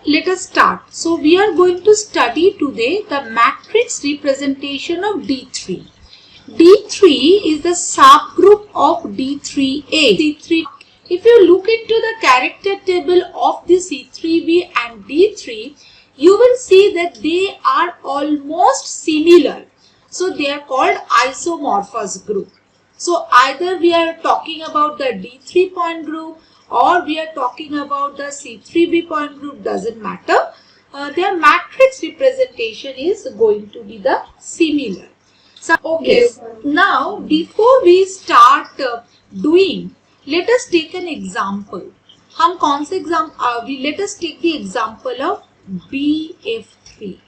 let us start. So we are going to study today the matrix representation of D3. D3 is the subgroup of D3A. C3. If you look into the character table of the C3B and D3, you will see that they are almost similar. So they are called isomorphous group. So either we are talking about the D3 point group or we are talking about the C3B point group, doesn't matter. Their matrix representation is going to be the similar. So, okay, now before we start doing, let us take an example. हम कौन से example? Let us take the example of BF3.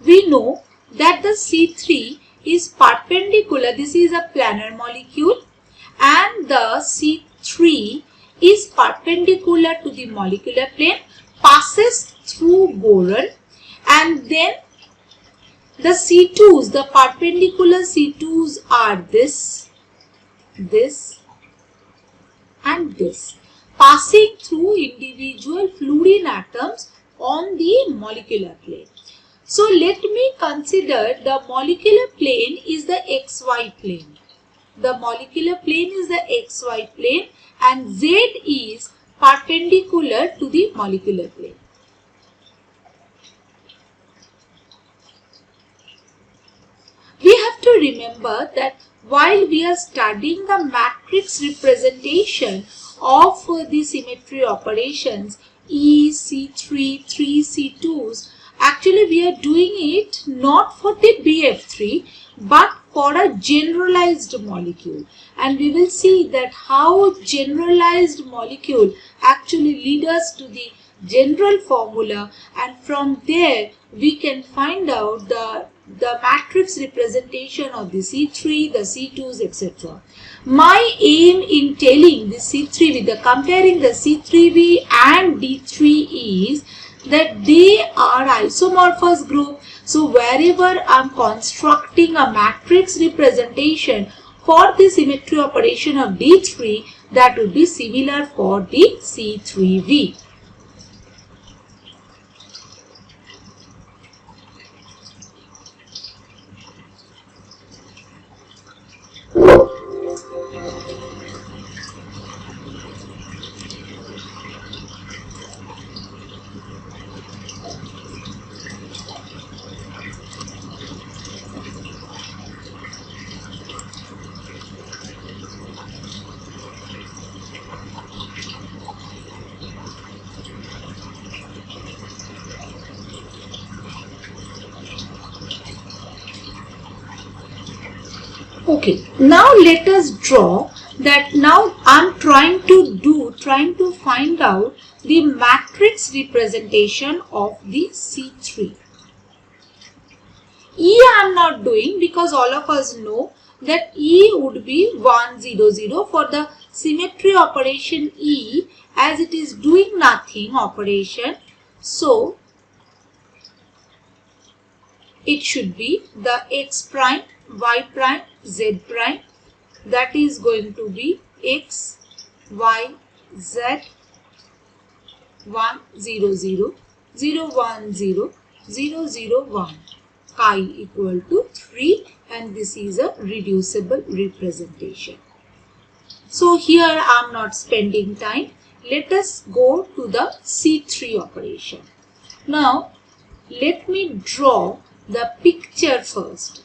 We know that the C3 is perpendicular. This is a planar molecule, and the C3 is perpendicular to the molecular plane, passes through boron, and then the C2s, the perpendicular C2s are this, and this, passing through individual fluorine atoms on the molecular plane. So let me consider the molecular plane is the XY plane. The molecular plane is the XY plane and Z is perpendicular to the molecular plane. We have to remember that while we are studying the matrix representation of the symmetry operations E, C3, 3C2s, actually we are doing it not for the BF3 but for a generalized molecule, and we will see that how generalized molecule actually lead us to the general formula, and from there we can find out the matrix representation of the C3, the C2s, etc. My aim in telling the C3 with the comparing the C3b and D3 is that they are isomorphous group. So wherever I am constructing a matrix representation for the symmetry operation of D3, that would be similar for the C3b. Okay, now let us draw that. Now I am trying to find out the matrix representation of the C3. E I am not doing because all of us know that E would be 1, 0, 0 for the symmetry operation E, as it is doing nothing operation. So it should be the X prime, Y prime, Z prime, that is going to be X, Y, Z, 1, 0, 0, 0, 1, 0, 0, 0, 1, chi equal to 3, and this is a reducible representation. So here I am not spending time. Let us go to the C3 operation. Now let me draw the picture first.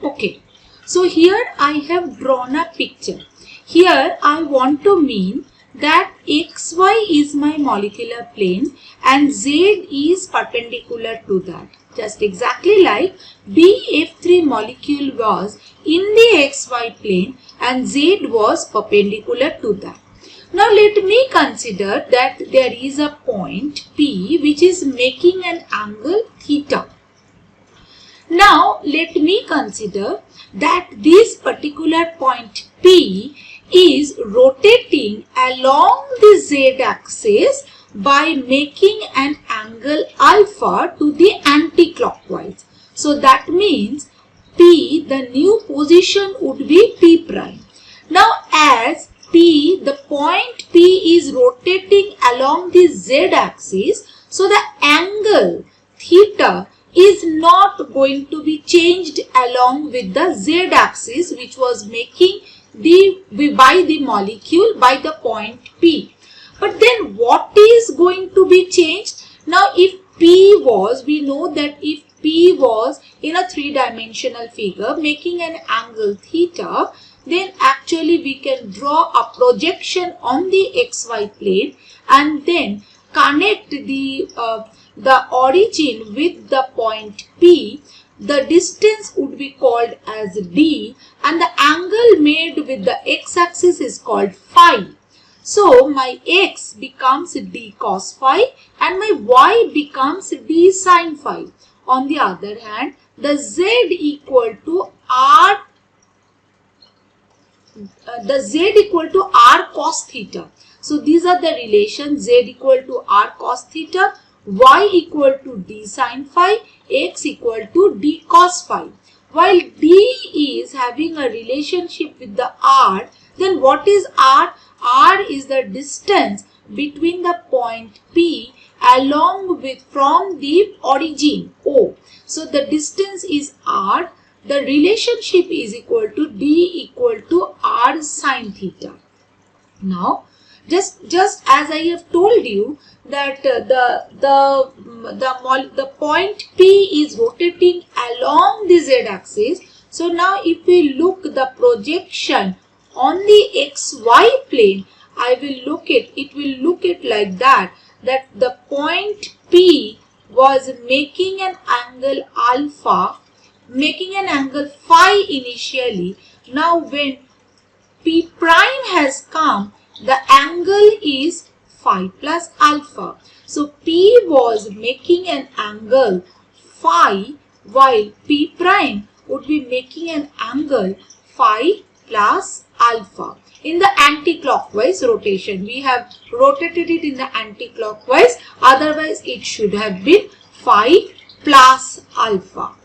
Okay, so here I have drawn a picture. Here I want to mean that xy is my molecular plane and z is perpendicular to that. Just exactly like BF3 molecule was in the xy plane and z was perpendicular to that. Now let me consider that there is a point P which is making an angle theta. Now let me consider that this particular point P is rotating along the z axis by making an angle alpha to the anti-clockwise. So that means P, the new position would be P prime. Now as P, the point P is rotating along the z axis, so the angle theta is not going to be changed along with the z axis which was making by the molecule by the point P. But then what is going to be changed? Now if P was, we know that if P was in a three-dimensional figure making an angle theta, then actually we can draw a projection on the xy plane and then connect the origin with the point P. The distance would be called as D and the angle made with the x-axis is called phi. So my x becomes D cos phi and my y becomes D sin phi. On the other hand, the z equal to r cos theta. So these are the relations: z equal to r cos theta, y equal to d sin phi, x equal to d cos phi. While d is having a relationship with the r, then what is r? R is the distance between the point P along with from the origin O. So the distance is r. The relationship is equal to d equal to r sin theta. Now, just as I have told you that the point P is rotating along the z axis. So now if we look the projection on the xy plane, it will look it like that the point P was making an angle alpha, making an angle phi initially. Now when P prime has come, the angle is phi plus alpha. So P was making an angle phi while P prime would be making an angle phi plus alpha. In the anti-clockwise rotation, we have rotated it in the anti-clockwise, otherwise it should have been phi plus alpha.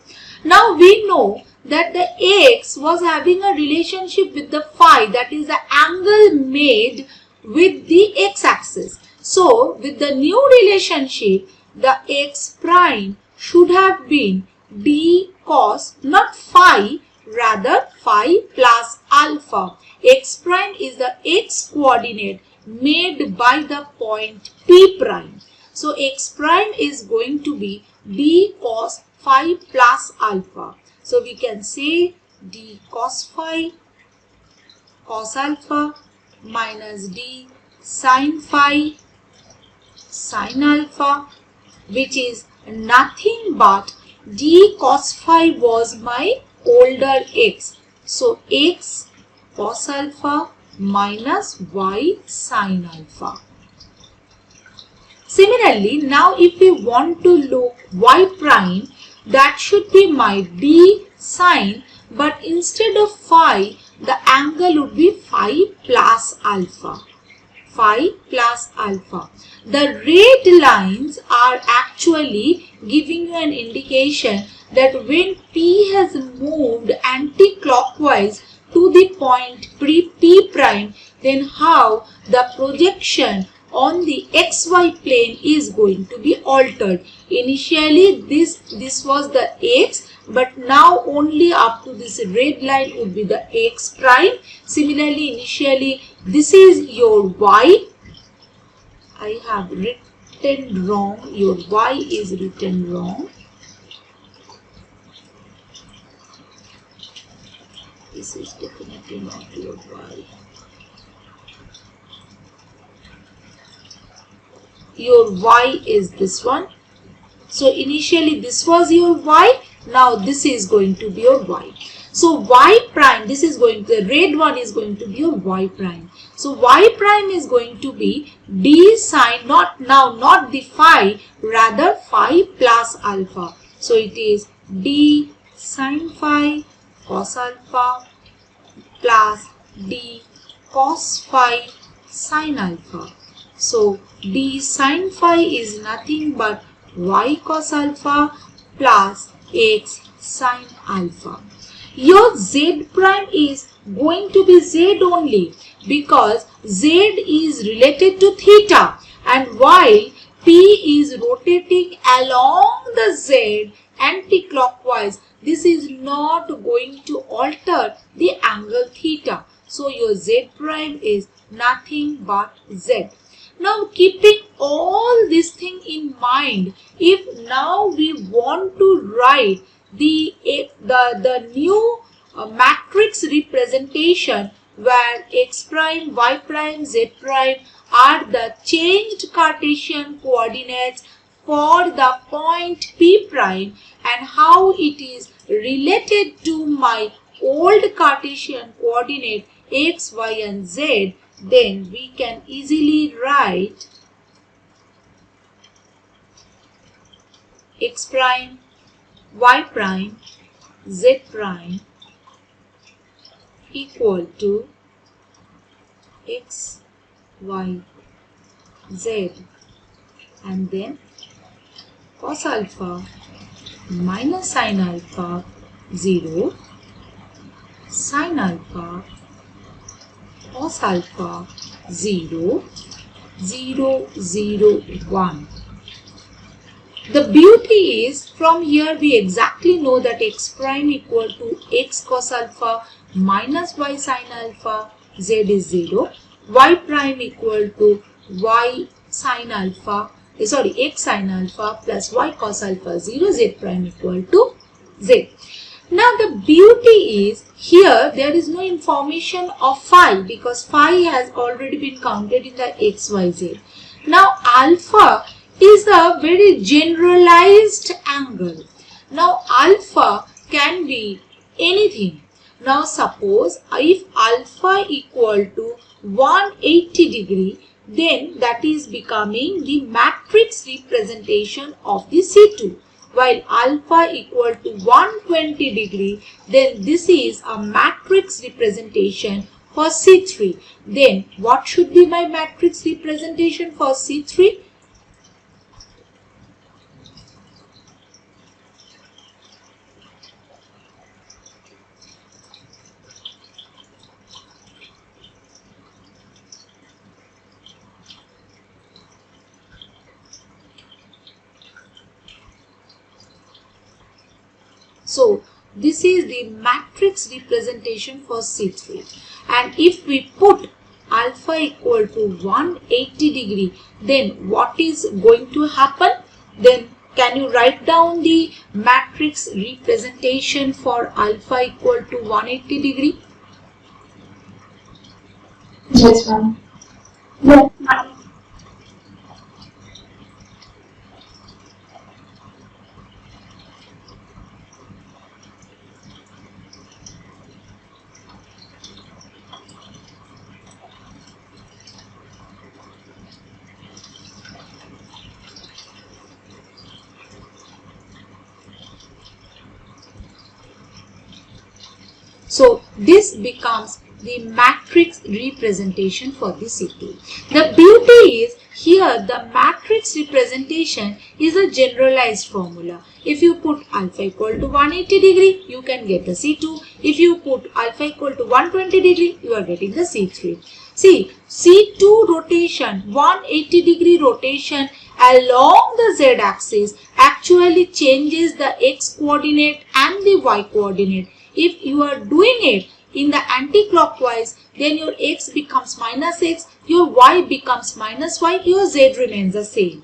Now we know that the x was having a relationship with the phi, that is the angle made with the x-axis. So with the new relationship, the x prime should have been d cos, not phi, rather phi plus alpha. X prime is the x coordinate made by the point P prime. So x prime is going to be d cos phi plus alpha. So we can say d cos phi cos alpha minus d sin phi sin alpha, which is nothing but d cos phi was my older x. So x cos alpha minus y sin alpha. Similarly, now if we want to look y prime, that should be my d sin, but instead of phi, the angle would be phi plus alpha. Phi plus alpha. The red lines are actually giving you an indication that when P has moved anti-clockwise to the point P prime, then how the projection on the xy plane is going to be altered. Initially this was the x, but now only up to this red line would be the x prime. Similarly, initially this is your y. I have written wrong. Your y is written wrong. this is definitely not your y. Your y is this one. So initially this was your y, now this is going to be your y. So y prime, this is going to, the red one is going to be your y prime. So y prime is going to be d sine, not the phi, rather phi plus alpha. So it is d sine phi cos alpha plus d cos phi sine alpha. So d sine phi is nothing but y cos alpha plus x sine alpha. Your z prime is going to be z only because z is related to theta, and while p is rotating along the z anti-clockwise, this is not going to alter the angle theta. So your z prime is nothing but z. Now keeping all this thing in mind, if now we want to write the new matrix representation where x prime, y prime, z prime are the changed Cartesian coordinates for the point P prime and how it is related to my old Cartesian coordinate x, y and z, then we can easily write x prime, y prime, z prime equal to x, y, z, and then cos alpha minus sin alpha 0, sin alpha cos alpha 0, 0, 0, 1. The beauty is from here we exactly know that x prime equal to x cos alpha minus y sin alpha, z is 0, y prime equal to y sin alpha, x sin alpha plus y cos alpha 0, z prime equal to z. Now the beauty is here there is no information of phi because phi has already been counted in the xyz. Now alpha is a very generalized angle. Now alpha can be anything. Now suppose if alpha equal to 180 degree, then that is becoming the matrix representation of the C2. While alpha equal to 120 degree, then this is a matrix representation for C3. Then what should be my matrix representation for C3? So this is the matrix representation for C3, and if we put alpha equal to 180 degree, then what is going to happen? Then can you write down the matrix representation for alpha equal to 180 degree? Yes, ma'am. Yes, ma'am. So this becomes the matrix representation for the C2. The beauty is here the matrix representation is a generalized formula. If you put alpha equal to 180 degree, you can get the C2. If you put alpha equal to 120 degree, you are getting the C3. See, C2 rotation, 180 degree rotation along the z axis actually changes the x coordinate and the y coordinate. If you are doing it in the anti-clockwise, then your x becomes minus x, your y becomes minus y, your z remains the same.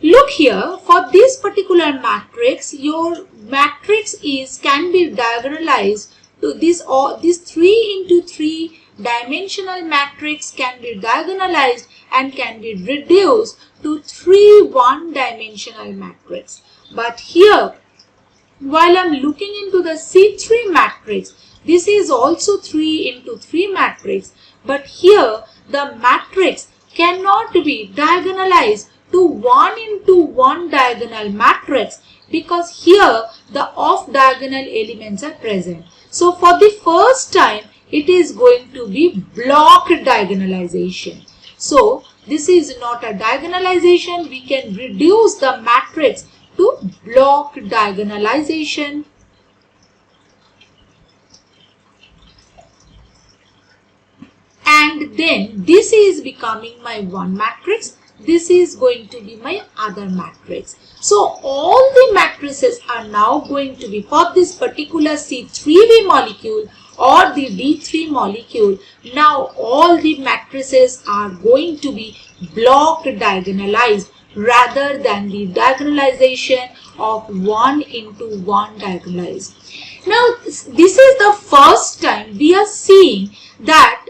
Look here, for this particular matrix, your matrix can be diagonalized to this, or this 3 into 3 dimensional matrix can be diagonalized and can be reduced to 3 one-dimensional matrix. But here, while I am looking into the C3 matrix, this is also 3 into 3 matrix, but here the matrix cannot be diagonalized to 1 into 1 diagonal matrix, because here the off diagonal elements are present. So for the first time it is going to be block diagonalization. So this is not a diagonalization, we can reduce the matrix to block diagonalization. And then this is becoming my one matrix, this is going to be my other matrix. So all the matrices are now going to be, for this particular C3V molecule or the D3 molecule, now all the matrices are going to be block diagonalized rather than the diagonalization of 1 into 1 diagonalized. Now this is the first time we are seeing that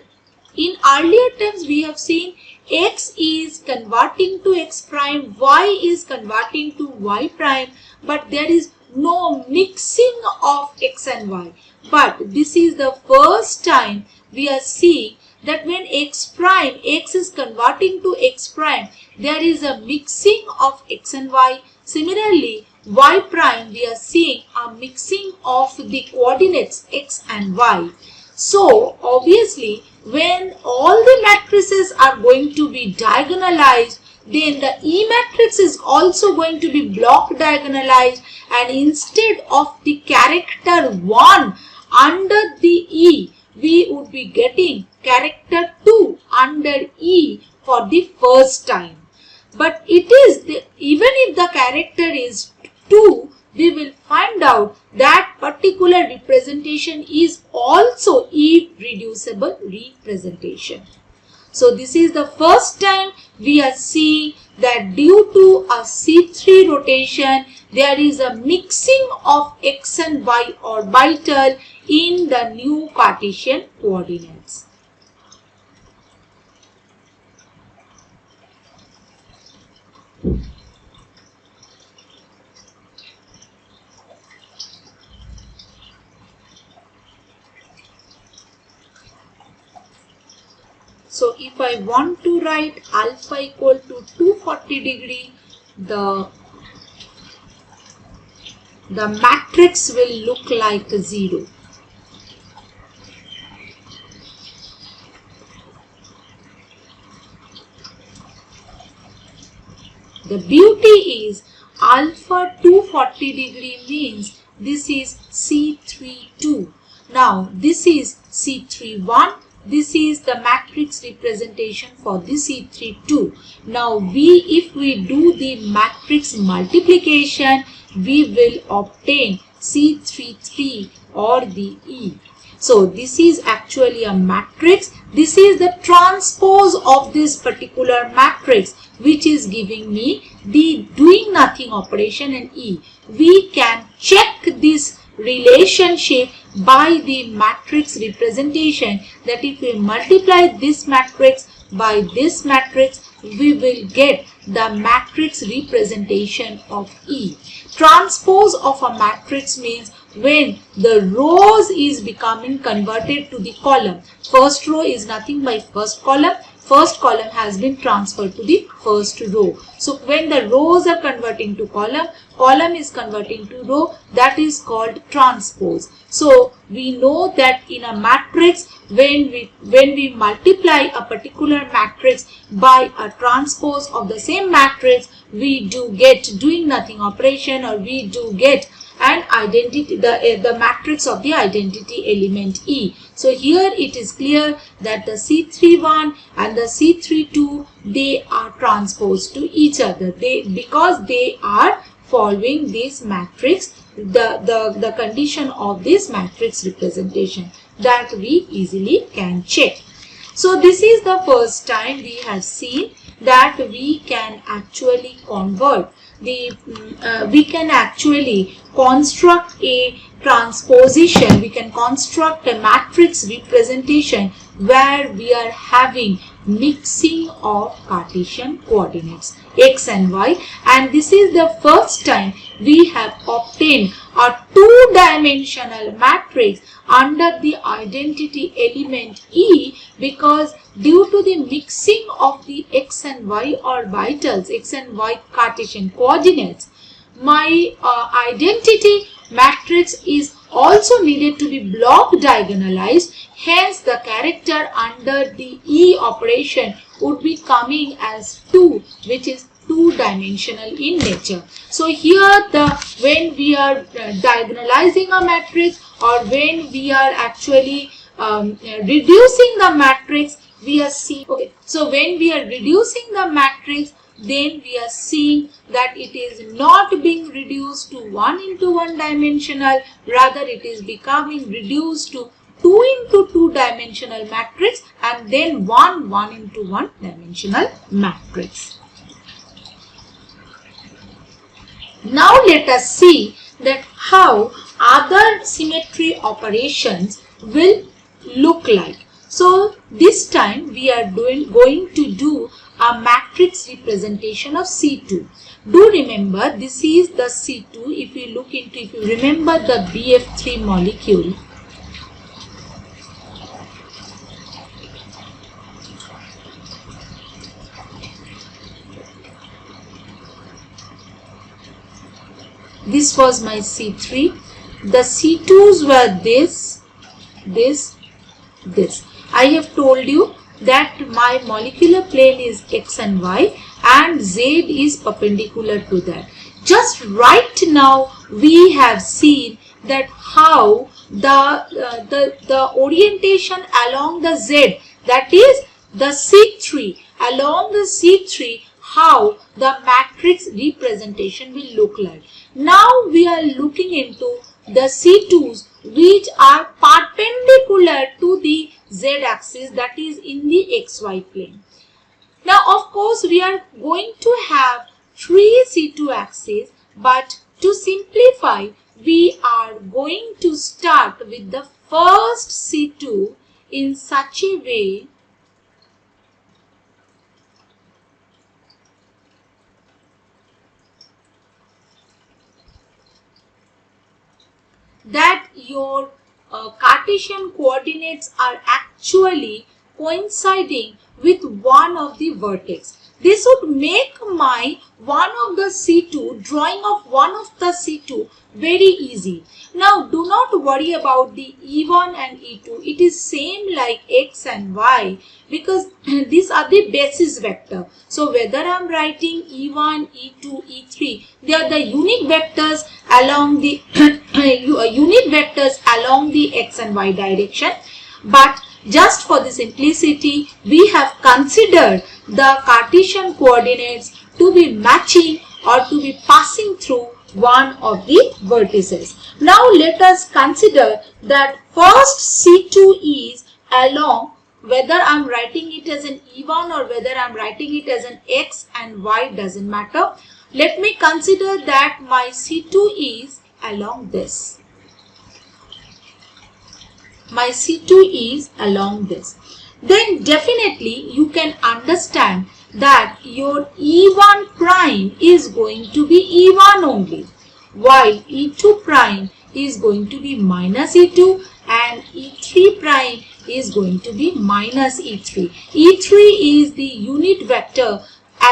in earlier times we have seen x is converting to x prime, y is converting to y prime, but there is no mixing of x and y. But this is the first time we are seeing that when x prime, x is converting to x prime, there is a mixing of x and y. Similarly, y prime, we are seeing a mixing of the coordinates x and y. So obviously, when all the matrices are going to be diagonalized, then the E matrix is also going to be block diagonalized, and instead of the character 1 under the E, we would be getting character 2 under E for the first time. But it is, even if the character is 2, we will find out that particular representation is also irreducible representation. So this is the first time we are seeing that due to a C3 rotation, there is a mixing of x and y orbital in the new Cartesian coordinates. So if I want to write alpha equal to 240 degree, the matrix will look like 0. The beauty is alpha 240 degree means this is C32. Now this is C31. This is the matrix representation for the C32. Now if we do the matrix multiplication, we will obtain C33 or the E. So this is actually a matrix. This is the transpose of this particular matrix, which is giving me the doing nothing operation in E. We can check this relationship by the matrix representation, that if we multiply this matrix by this matrix, we will get the matrix representation of E. Transpose of a matrix means when the rows is becoming converted to the column. First row is nothing by first column. First column has been transferred to the first row. So when the rows are converting to column, column is converting to row, that is called transpose. So we know that in a matrix, when we multiply a particular matrix by a transpose of the same matrix, we do get doing nothing operation, or we do get an identity, the matrix of the identity element E. So here it is clear that the C31 and the C32, they are transposed to each other. Because they are following this matrix, the condition of this matrix representation, that we easily can check. So this is the first time we have seen that we can actually convert we can actually construct a transposition, we can construct a matrix representation where we are having mixing of Cartesian coordinates x and y, and this is the first time we have obtained a two-dimensional matrix under the identity element E, because due to the mixing of the x and y orbitals, x and y Cartesian coordinates, my identity matrix is also needed to be block diagonalized. Hence, the character under the E operation would be coming as 2, which is two-dimensional in nature. So here, when we are diagonalizing a matrix, or when we are actually reducing the matrix, we are seeing, okay, so when we are reducing the matrix, then we are seeing that it is not being reduced to 1 into 1 dimensional, rather it is becoming reduced to 2 into 2 dimensional matrix, and then 1 into 1 dimensional matrix. Now let us see that how other symmetry operations will look like. So this time we are going to do a matrix representation of C2. Do remember, this is the C2. If you remember the BF3 molecule, this was my C3. The C2s were this. I have told you that my molecular plane is x and y, and z is perpendicular to that. Just right now we have seen that how the orientation along the z, that is the C3, along the C3, how the matrix representation will look like. Now we are looking into the C2s which are perpendicular to the z-axis, that is in the xy plane. Now of course we are going to have 3 C2 axes, but to simplify we are going to start with the first C2 in such a way that your Cartesian coordinates are actually coinciding with one of the vertex. This would make my one of the C2, drawing of one of the C2 very easy. Now do not worry about the E1 and E2. It is same like X and Y, because these are the basis vector. So whether I am writing E1, E2, E3, they are the unit vectors along the X and Y direction. But just for the simplicity, we have considered the Cartesian coordinates to be matching or to be passing through one of the vertices. Now let us consider that first C2 is along, whether I am writing it as an E1 or whether I am writing it as an X and Y, doesn't matter. Let me consider that my C2 is along this. My C2 is along this. Then definitely you can understand that your E1 prime is going to be E1 only, while E2 prime is going to be minus E2 and E3 prime is going to be minus E3. E3 is the unit vector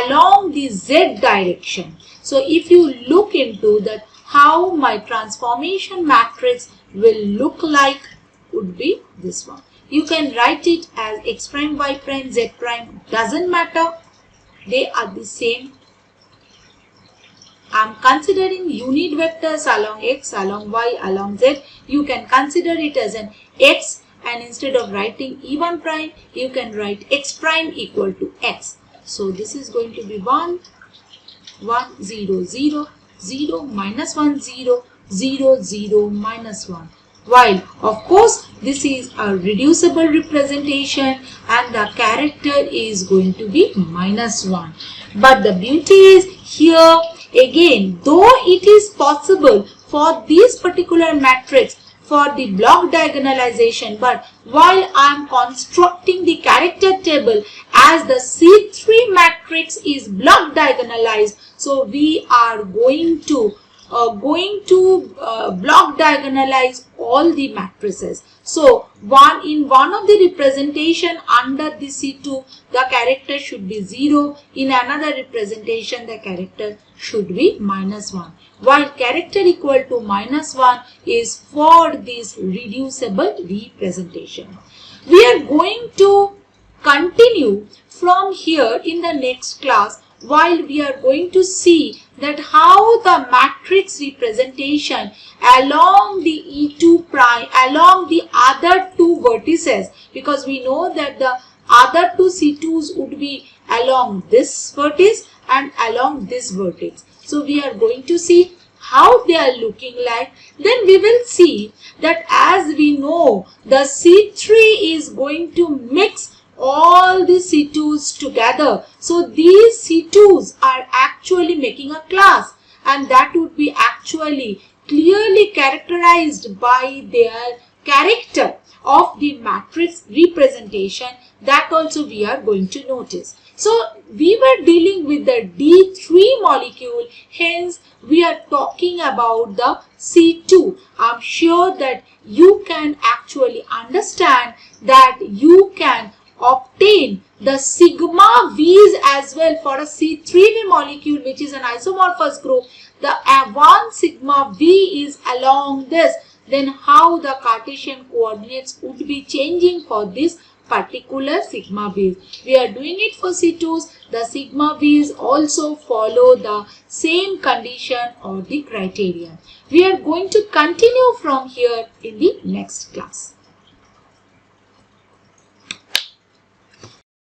along the Z direction. So if you look into that, how my transformation matrix will look like would be this one. You can write it as x prime, y prime, z prime, doesn't matter. They are the same. I am considering unit vectors along x, along y, along z. You can consider it as an x, and instead of writing E1 prime, you can write x prime equal to x. So this is going to be 1, 1, 0, 0, 0, minus 1, 0, 0, 0, minus 1. While of course this is a reducible representation and the character is going to be minus 1. But the beauty is here Again, though it is possible for this particular matrix for the block diagonalization, but while I am constructing the character table as the C3 matrix is block diagonalized, so we are going to block diagonalize all the matrices. So in one of the representation under the C2, the character should be 0. In another representation, the character should be -1. While character equal to -1 is for this reducible representation. We are going to continue from here in the next class, while we are going to see that how the matrix representation along the E2 prime, along the other two vertices, because we know that the other two C2s would be along this vertex and along this vertex. So we are going to see how they are looking like. Then we will see that as we know the C3 is going to mix all the C2s together. So these C2s are actually making a class, and that would be actually clearly characterized by their character of the matrix representation. That also we are going to notice. So we were dealing with the D3 molecule, hence we are talking about the C2. I'm sure that you can actually understand that you can obtain the sigma V's as well for a C3V molecule, which is an isomorphous group. The one sigma V is along this. Then how the Cartesian coordinates would be changing for this particular sigma V's. We are doing it for C2s. The sigma V's also follow the same condition or the criterion. We are going to continue from here in the next class.